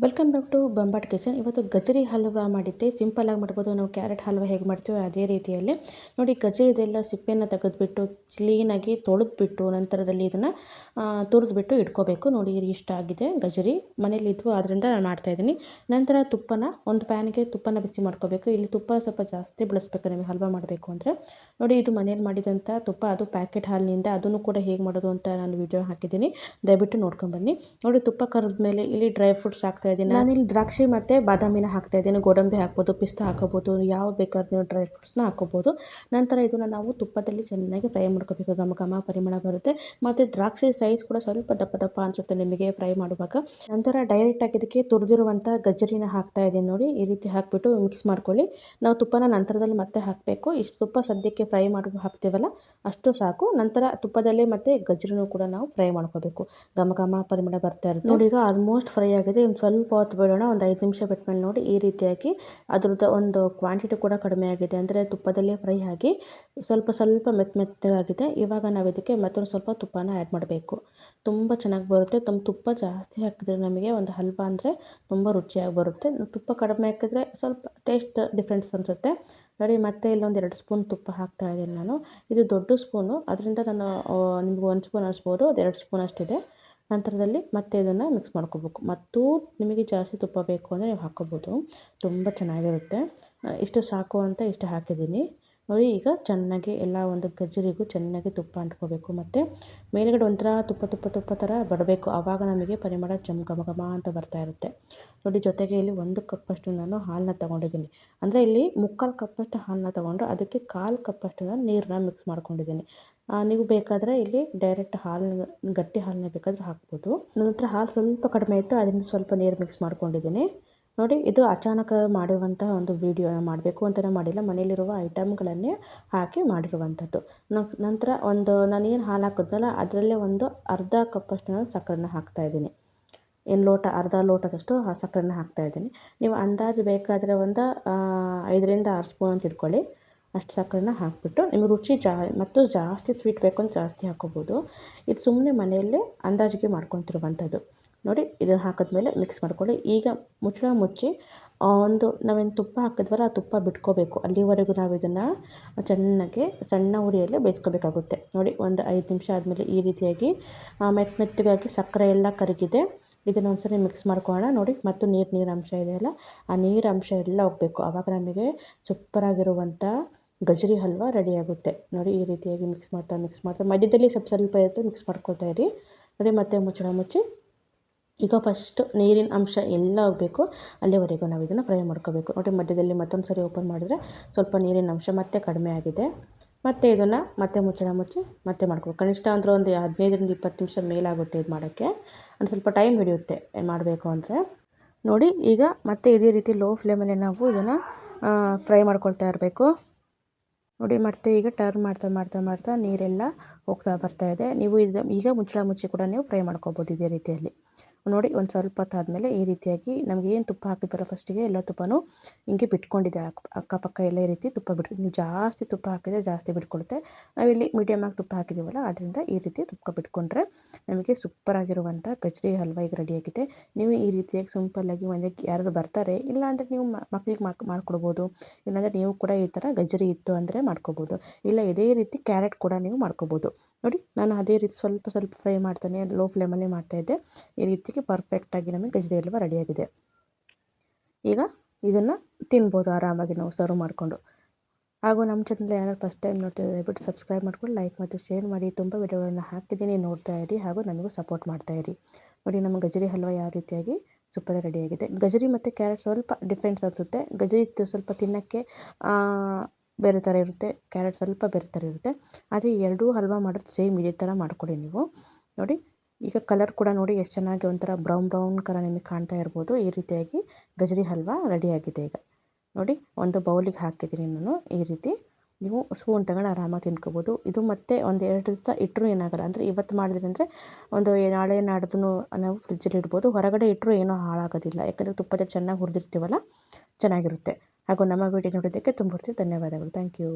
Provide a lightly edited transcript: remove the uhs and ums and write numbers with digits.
Welcome back to Bombat kitchen. ಇವತ್ತು ಗಜರಿ ಹಲ್ವಾ ಮಾಡಿದ್ದೆ. ಸಿಂಪಲ್ಲಾಗಿ ಮಾಡ್ಬೋದು. ನಾವು ಕ್ಯಾರೆಟ್ ಹಲ್ವಾ ಹೇಗೆ ಮಾಡ್ತೀವೋ ಅದೇ ರೀತಿಯಲ್ಲಿ ನೋಡಿ. ಗಜರಿದೆಲ್ಲ ಸಿಪ್ಪೆನ ತೆಗೆದುಬಿಟ್ಟು ಕ್ಲೀನಾಗಿ ತೊಳೆದ್ಬಿಟ್ಟು ನಂತರದಲ್ಲಿ ಇದನ್ನು ತುರಿದ್ಬಿಟ್ಟು ಇಟ್ಕೋಬೇಕು. ನೋಡಿ ಇಷ್ಟ ಆಗಿದೆ ಗಜರಿ ಮನೇಲಿದ್ವು, ಆದ್ದರಿಂದ ನಾನು ಮಾಡ್ತಾಯಿದ್ದೀನಿ. ನಂತರ ಒಂದು ಪ್ಯಾನ್ಗೆ ತುಪ್ಪನ ಬಿಸಿ ಮಾಡ್ಕೋಬೇಕು. ಇಲ್ಲಿ ತುಪ್ಪ ಸ್ವಲ್ಪ ಜಾಸ್ತಿ ಬಳಸಬೇಕು ನಿಮಗೆ ಹಲ್ವಾ ಮಾಡಬೇಕು ಅಂದರೆ. ನೋಡಿ ಇದು ಮನೇಲಿ ಮಾಡಿದಂಥ ತುಪ್ಪ, ಅದು ಪ್ಯಾಕೆಟ್ ಹಾಲಿನಿಂದ. ಅದನ್ನು ಕೂಡ ಹೇಗೆ ಮಾಡೋದು ಅಂತ ನಾನು ವಿಡಿಯೋ ಹಾಕಿದ್ದೀನಿ, ದಯವಿಟ್ಟು ನೋಡ್ಕೊಂಬನ್ನಿ. ನೋಡಿ ತುಪ್ಪ ಕರೆದ ಮೇಲೆ ಇಲ್ಲಿ ಡ್ರೈ ಫ್ರೂಟ್ಸ್ ಹಾಕ್ತಾ ಇದ್ದೀನಿ. ನಾನಿಲ್ಲಿ ದ್ರಾಕ್ಷಿ ಮತ್ತು ಬಾದಾಮಿನ ಹಾಕ್ತಾ ಇದ್ದೀನಿ. ಗೋಡಂಬಿ ಹಾಕ್ಬೋದು, ಪಿಸ್ತಾ ಹಾಕೋಬೋದು, ಯಾವ ಬೇಕಾದ್ರೂ ನೀವು ಡ್ರೈ ಫ್ರೂಟ್ಸ್ನ ಹಾಕೋಬೋದು. ನಂತರ ಇದನ್ನು ನಾವು ತುಪ್ಪದಲ್ಲಿ ಚೆನ್ನಾಗಿ ಫ್ರೈ ಮಾಡ್ಕೋಬೇಕು. ಘಮ ಘಮ ಪರಿಮಳ ಬರುತ್ತೆ. ಮತ್ತು ದ್ರಾಕ್ಷಿ ಸೈಜ್ ಕೂಡ ಸ್ವಲ್ಪ ದಪ್ಪ ದಪ್ಪ ಅನಿಸುತ್ತೆ ನಿಮಗೆ ಫ್ರೈ ಮಾಡುವಾಗ. ನಂತರ ಡೈರೆಕ್ಟಾಗಿ ಇದಕ್ಕೆ ತುರಿದಿರುವಂಥ ಗಜ್ಜರಿನ ಹಾಕ್ತಾ ಇದ್ದೀನಿ. ನೋಡಿ ಈ ರೀತಿ ಹಾಕಿಬಿಟ್ಟು ಮಿಕ್ಸ್ ಮಾಡ್ಕೊಳ್ಳಿ. ನಾವು ತುಪ್ಪನ ನಂತರದಲ್ಲಿ ಮತ್ತೆ ಹಾಕಬೇಕು. ಇಷ್ಟು ತುಪ್ಪ ಸದ್ಯಕ್ಕೆ ಫ್ರೈ ಮಾಡಿ ಹಾಕ್ತೀವಲ್ಲ ಅಷ್ಟು ಸಾಕು. ನಂತರ ತುಪ್ಪದಲ್ಲೇ ಮತ್ತು ಗಜ್ಜರಿನೂ ಕೂಡ ನಾವು ಫ್ರೈ ಮಾಡ್ಕೋಬೇಕು. ಘಮ ಘಮ ಪರಿಮಳ ಬರ್ತಾ ಇರುತ್ತೆ. ನೋಡಿ ಈಗ ಆಲ್ಮೋಸ್ಟ್ ಫ್ರೈ ಆಗಿದೆ. ಇನ್ನು ಸ್ವಲ್ಪ ಹೊತ್ತು ಬಿಡೋಣ. ಒಂದು 5 ನಿಮಿಷ ಬಿಟ್ಮೇಲೆ ನೋಡಿ ಈ ರೀತಿಯಾಗಿ ಅದ್ರದ್ದು ಒಂದು ಕ್ವಾಂಟಿಟಿ ಕೂಡ ಕಡಿಮೆ ಆಗಿದೆ. ಅಂದರೆ ತುಪ್ಪದಲ್ಲೇ ಫ್ರೈ ಆಗಿ ಸ್ವಲ್ಪ ಮೆತ್ತಗಾಗಿದೆ. ಇವಾಗ ನಾವು ಇದಕ್ಕೆ ಮತ್ತೊಂದು ಸ್ವಲ್ಪ ತುಪ್ಪನ ಆ್ಯಡ್ ಮಾಡಬೇಕು. ತುಂಬ ಚೆನ್ನಾಗಿ ಬರುತ್ತೆ. ತುಪ್ಪ ಜಾಸ್ತಿ ಹಾಕಿದ್ರೆ ನಮಗೆ ಒಂದು ಹಲ್ವಾ ಅಂದರೆ ತುಂಬ ರುಚಿಯಾಗಿ ಬರುತ್ತೆ. ತುಪ್ಪ ಕಡಿಮೆ ಹಾಕಿದ್ರೆ ಸ್ವಲ್ಪ ಟೇಸ್ಟ್ ಡಿಫ್ರೆನ್ಸ್ ಅನಿಸುತ್ತೆ. ನೋಡಿ ಮತ್ತೆ ಇಲ್ಲೊಂದು 2 ಸ್ಪೂನ್ ತುಪ್ಪ ಹಾಕ್ತಾ ಇದ್ದೀನಿ ನಾನು. ಇದು ದೊಡ್ಡ ಸ್ಪೂನು, ಅದರಿಂದ ನಾನು ನಿಮ್ಗೆ 1 ಸ್ಪೂನ್ ಅನಿಸ್ಬೋದು, ಅದು 2 ಸ್ಪೂನ್ ಅಷ್ಟಿದೆ. ನಂತರದಲ್ಲಿ ಮತ್ತೆ ಇದನ್ನು ಮಿಕ್ಸ್ ಮಾಡ್ಕೋಬೇಕು. ಮತ್ತು ನಿಮಗೆ ಜಾಸ್ತಿ ತುಪ್ಪ ಬೇಕು ಅಂದರೆ ನೀವು ಹಾಕ್ಕೋಬೋದು, ತುಂಬ ಚೆನ್ನಾಗಿರುತ್ತೆ. ಇಷ್ಟು ಸಾಕು ಅಂತ ಇಷ್ಟು ಹಾಕಿದ್ದೀನಿ. ನೋಡಿ ಈಗ ಚೆನ್ನಾಗಿ ಎಲ್ಲ ಒಂದು ಗಜ್ಜರಿಗೂ ಚೆನ್ನಾಗಿ ತುಪ್ಪ ಅಂಟ್ಕೋಬೇಕು. ಮತ್ತು ಮೇಲುಗಡೆ ಒಂಥರ ತುಪ್ಪ ಥರ ಬರಬೇಕು. ಆವಾಗ ನಮಗೆ ಪರಿಮಳ ಘಮ ಘಮ ಅಂತ ಬರ್ತಾ ಇರುತ್ತೆ. ನೋಡಿ ಜೊತೆಗೆ ಇಲ್ಲಿ 1 ಕಪ್ಪಷ್ಟು ನಾನು ಹಾಲನ್ನ ತೊಗೊಂಡಿದ್ದೀನಿ. ಅಂದರೆ ಇಲ್ಲಿ 3/4 ಕಪ್ಪಷ್ಟು ಹಾಲನ್ನ ತೊಗೊಂಡು ಅದಕ್ಕೆ 1/4 ಕಪ್ಪಷ್ಟು ನಾನು ನೀರನ್ನ ಮಿಕ್ಸ್ ಮಾಡ್ಕೊಂಡಿದ್ದೀನಿ. ನೀವು ಬೇಕಾದರೆ ಇಲ್ಲಿ ಡೈರೆಕ್ಟ್ ಗಟ್ಟಿ ಹಾಲನ್ನ ಬೇಕಾದರೆ ಹಾಕ್ಬೋದು. ನನ್ನ ಹತ್ರ ಹಾಲು ಸ್ವಲ್ಪ ಕಡಿಮೆ ಇತ್ತು, ಅದರಿಂದ ಸ್ವಲ್ಪ ನೀರು ಮಿಕ್ಸ್ ಮಾಡ್ಕೊಂಡಿದ್ದೀನಿ. ನೋಡಿ ಇದು ಅಚಾನಕ ಮಾಡಿರುವಂಥ ಒಂದು ವಿಡಿಯೋ, ಮಾಡಬೇಕು ಅಂತಲೇ ಮಾಡಿಲ್ಲ, ಮನೇಲಿರುವ ಐಟಮ್ಗಳನ್ನೇ ಹಾಕಿ ಮಾಡಿರುವಂಥದ್ದು. ನಂತರ ನಾನೇನು ಹಾಲು ಹಾಕಿದ್ನಲ್ಲ ಅದರಲ್ಲೇ ಒಂದು ಅರ್ಧ ಕಪ್ಪಷ್ಟು ನಾನು ಸಕ್ಕರೆನ ಹಾಕ್ತಾಯಿದ್ದೀನಿ. ಅರ್ಧ ಲೋಟದಷ್ಟು ಸಕ್ಕರೆನ ಹಾಕ್ತಾಯಿದ್ದೀನಿ. ನೀವು ಅಂದಾಜು ಬೇಕಾದರೆ ಒಂದು 5ರಿಂದ 6 ಸ್ಪೂನ್ ಅಂತ ಇಟ್ಕೊಳ್ಳಿ. ಅಷ್ಟು ಸಕ್ಕರೆನ ಹಾಕಿಬಿಟ್ಟು ನಿಮಗೆ ರುಚಿ ಮತ್ತು ಜಾಸ್ತಿ ಸ್ವೀಟ್ ಬೇಕು ಅಂತ ಜಾಸ್ತಿ ಹಾಕ್ಕೋಬೋದು. ಇದು ಸುಮ್ಮನೆ ಮನೆಯಲ್ಲೇ ಅಂದಾಜಿಗೆ ಮಾಡ್ಕೊತಿರುವಂಥದ್ದು. ನೋಡಿ ಇದನ್ನು ಹಾಕಿದ್ಮೇಲೆ ಮಿಕ್ಸ್ ಮಾಡ್ಕೊಳ್ಳಿ. ಈಗ ಮುಚ್ಚಳ ಮುಚ್ಚಿ ನಾವೇನು ತುಪ್ಪ ಹಾಕಿದ್ವಲ್ಲ ಆ ತುಪ್ಪ ಬಿಟ್ಕೋಬೇಕು. ಅಲ್ಲಿವರೆಗೂ ನಾವು ಇದನ್ನು ಚೆನ್ನಾಗಿ ಸಣ್ಣ ಉರಿಯಲ್ಲೇ ಬೇಯಿಸ್ಕೋಬೇಕಾಗುತ್ತೆ. ನೋಡಿ ಒಂದು 5 ನಿಮಿಷ ಆದಮೇಲೆ ಈ ರೀತಿಯಾಗಿ ಮೆತ್ತಗಾಗಿ ಸಕ್ಕರೆ ಎಲ್ಲ ಕರಗಿದೆ. ಇದನ್ನು ಒಂದ್ಸರಿ ಮಿಕ್ಸ್ ಮಾಡ್ಕೊಳ್ಳೋಣ. ನೋಡಿ ಮತ್ತು ನೀರು ಅಂಶ ಇದೆಯಲ್ಲ, ಆ ನೀರು ಅಂಶ ಎಲ್ಲ ಹೋಗಬೇಕು. ಆವಾಗ ನಮಗೆ ಸೂಪರಾಗಿರುವಂಥ ಗಜರಿ ಹಲ್ವಾ ರೆಡಿಯಾಗುತ್ತೆ. ನೋಡಿ ಈ ರೀತಿಯಾಗಿ ಮಿಕ್ಸ್ ಮಾಡ್ತಾ ಮಧ್ಯದಲ್ಲಿ ಸ್ವಲ್ಪ ಇರುತ್ತೆ, ಮಿಕ್ಸ್ ಮಾಡ್ಕೊಳ್ತಾ ಇರಿ. ನೋಡಿ ಮತ್ತೆ ಮುಚ್ಚಳ ಮುಚ್ಚಿ ಈಗ ಫಸ್ಟು ನೀರಿನ ಅಂಶ ಎಲ್ಲ ಹೋಗಬೇಕು, ಅಲ್ಲಿವರೆಗೂ ನಾವು ಇದನ್ನು ಫ್ರೈ ಮಾಡ್ಕೋಬೇಕು. ನೋಡಿ ಮಧ್ಯದಲ್ಲಿ ಮತ್ತೊಂದು ಸರಿ ಓಪನ್ ಮಾಡಿದ್ರೆ ಸ್ವಲ್ಪ ನೀರಿನ ಅಂಶ ಮತ್ತೆ ಕಡಿಮೆ ಆಗಿದೆ. ಮತ್ತು ಇದನ್ನು ಮತ್ತೆ ಮುಚ್ಚಳ ಮುಚ್ಚಿ ಮತ್ತೆ ಮಾಡ್ಕೋಬೇಕು. ಕನಿಷ್ಠ ಅಂದರೆ ಒಂದು 15ರಿಂದ 20 ನಿಮಿಷ ಮೇಲಾಗುತ್ತೆ ಇದು ಮಾಡೋಕ್ಕೆ. ಒಂದು ಸ್ವಲ್ಪ ಟೈಮ್ ಹಿಡಿಯುತ್ತೆ ಮಾಡಬೇಕು ಅಂದರೆ. ನೋಡಿ ಈಗ ಮತ್ತೆ ಇದೇ ರೀತಿ ಲೋ ಫ್ಲೇಮಲ್ಲಿ ನಾವು ಇದನ್ನು ಫ್ರೈ ಮಾಡ್ಕೊಳ್ತಾ ಇರಬೇಕು. ನೋಡಿ ಮತ್ತೆ ಈಗ ಟರ್ನ್ ಮಾಡ್ತಾ ನೀರೆಲ್ಲ ಹೋಗ್ತಾ ಬರ್ತಾ ಇದೆ. ನೀವು ಈಗ ಮುಚ್ಚಳ ಮುಚ್ಚಿ ಕೂಡ ನೀವು ಫ್ರೈ ಮಾಡ್ಕೋಬೋದು ಇದೇ ರೀತಿಯಲ್ಲಿ. ನೋಡಿ ಒಂದು ಸ್ವಲ್ಪ ಹೊತ್ತಾದಮೇಲೆ ಈ ರೀತಿಯಾಗಿ ನಮಗೆ ಏನು ತುಪ್ಪ ಹಾಕಿದ್ವಲ್ಲ ಫಸ್ಟಿಗೆ ಎಲ್ಲ ತುಪ್ಪನೂ ಹಿಂಗೆ ಬಿಟ್ಕೊಂಡಿದೆ. ಅಕ್ಕಪಕ್ಕ ಎಲ್ಲ ಈ ರೀತಿ ತುಪ್ಪ ನೀವು ಜಾಸ್ತಿ ತುಪ್ಪ ಹಾಕಿದರೆ ಜಾಸ್ತಿ ಬಿಟ್ಕೊಳುತ್ತೆ. ನಾವಿಲ್ಲಿ ಮೀಡಿಯಮಾಗಿ ತುಪ್ಪ ಹಾಕಿದ್ದೀವಲ್ಲ, ಅದರಿಂದ ಈ ರೀತಿ ತುಪ್ಪ ಬಿಟ್ಕೊಂಡ್ರೆ ನಮಗೆ ಸೂಪರಾಗಿರುವಂಥ ಗಜರಿ ಹಲ್ವಾ ಈಗ ರೆಡಿಯಾಗಿದೆ. ನೀವು ಈ ರೀತಿಯಾಗಿ ಸಿಂಪಲ್ಲಾಗಿ ಮನೆಗೆ ಯಾರಾದ್ರು ಬರ್ತಾರೆ, ಇಲ್ಲಾಂದರೆ ನೀವು ಮಕ್ಳಿಗೆ ಮಾಡ್ಕೊಡ್ಬೋದು. ಇಲ್ಲಾಂದರೆ ನೀವು ಕೂಡ ಈ ಥರ ಗಜರಿ ಇತ್ತು ಅಂದರೆ ಮಾಡ್ಕೋಬೋದು. ಇಲ್ಲ ಇದೇ ರೀತಿ ಕ್ಯಾರೆಟ್ ಕೂಡ ನೀವು ಮಾಡ್ಕೋಬೋದು. ನೋಡಿ ನಾನು ಅದೇ ರೀತಿ ಸ್ವಲ್ಪ ಫ್ರೈ ಮಾಡ್ತಾನೆ ಲೋ ಫ್ಲೇಮಲ್ಲೇ ಮಾಡ್ತಾಯಿದ್ದೆ. ಈ ರೀತಿಗೆ ಪರ್ಫೆಕ್ಟಾಗಿ ನಮಗೆ ಗಜರಿ ಹಲ್ವಾ ರೆಡಿಯಾಗಿದೆ. ಈಗ ಇದನ್ನು ತಿನ್ಬೋದು ಆರಾಮಾಗಿ ನಾವು ಸರ್ವ್ ಮಾಡಿಕೊಂಡು. ಹಾಗೂ ನಮ್ಮ ಚಾನಲ್ ಯಾರು ಫಸ್ಟ್ ಟೈಮ್ ನೋಡ್ತಿದ್ದಾರೆ ದಯವಿಟ್ಟು ಸಬ್ಸ್ಕ್ರೈಬ್ ಮಾಡ್ಕೊಂಡು ಲೈಕ್ ಮತ್ತು ಶೇರ್ ಮಾಡಿ. ತುಂಬ ವಿಡಿಯೋಗಳನ್ನು ಹಾಕಿದ್ದೀನಿ, ನೋಡ್ತಾ ಇರಿ ಹಾಗೂ ನನಗೂ ಸಪೋರ್ಟ್ ಮಾಡ್ತಾಯಿರಿ. ನೋಡಿ ನಮ್ಮ ಗಜರಿ ಹಲ್ವಾ ಯಾವ ರೀತಿಯಾಗಿ ಸೂಪರಾಗಿ ರೆಡಿಯಾಗಿದೆ. ಗಜರಿ ಮತ್ತು ಕ್ಯಾರೆಟ್ ಸ್ವಲ್ಪ ಡಿಫ್ರೆನ್ಸ್ ಅನಿಸುತ್ತೆ. ಗಜರಿ ಸ್ವಲ್ಪ ತಿನ್ನೋಕ್ಕೆ ಬೇರೆ ಥರ ಇರುತ್ತೆ, ಕ್ಯಾರೆಟ್ ಸ್ವಲ್ಪ ಬೇರೆ ಥರ ಇರುತ್ತೆ. ಆದರೆ ಎರಡೂ ಹಲ್ವಾ ಮಾಡೋದು ಸೇಮ್ ಇದೇ ಥರ ಮಾಡ್ಕೊಳ್ಳಿ ನೀವು. ನೋಡಿ ಈಗ ಕಲರ್ ಕೂಡ ನೋಡಿ ಎಷ್ಟು ಚೆನ್ನಾಗಿ ಒಂಥರ ಬ್ರೌನ್ ಕಲರ್ ನಿಮಗೆ ಕಾಣ್ತಾ ಇರ್ಬೋದು. ಈ ರೀತಿಯಾಗಿ ಗಜರಿ ಹಲ್ವಾ ರೆಡಿಯಾಗಿದೆ. ಈಗ ನೋಡಿ ಒಂದು ಬೌಲಿಗೆ ಹಾಕಿದ್ದೀನಿ ನಾನು. ಈ ರೀತಿ ನೀವು ಸ್ಪೂನ್ ತಗೊಂಡು ಆರಾಮಾಗಿ ತಿನ್ಕೋಬೋದು. ಇದು ಮತ್ತೆ ಒಂದು 2 ದಿವಸ ಇಟ್ಟರೂ ಏನಾಗಲ್ಲ. ಅಂದರೆ ಇವತ್ತು ಮಾಡಿದ್ರಿ ಅಂದರೆ ಒಂದು ನಾಳೆ ನಾಡ್ದು ನಾವು ಫ್ರಿಜ್ಜಲ್ಲಿ ಇಡ್ಬೋದು. ಹೊರಗಡೆ ಇಟ್ಟರೂ ಏನೂ ಹಾಳಾಗೋದಿಲ್ಲ, ಯಾಕಂದರೆ ತುಪ್ಪದಲ್ಲಿ ಚೆನ್ನಾಗಿ ಹುರಿದಿರ್ತೀವಲ್ಲ, ಚೆನ್ನಾಗಿರುತ್ತೆ. ಹಾಗೂ ನಮ್ಮ ವಿಡಿಯೋ ನೋಡೋದಕ್ಕೆ ತುಂಬ ಧನ್ಯವಾದಗಳು. Thank you.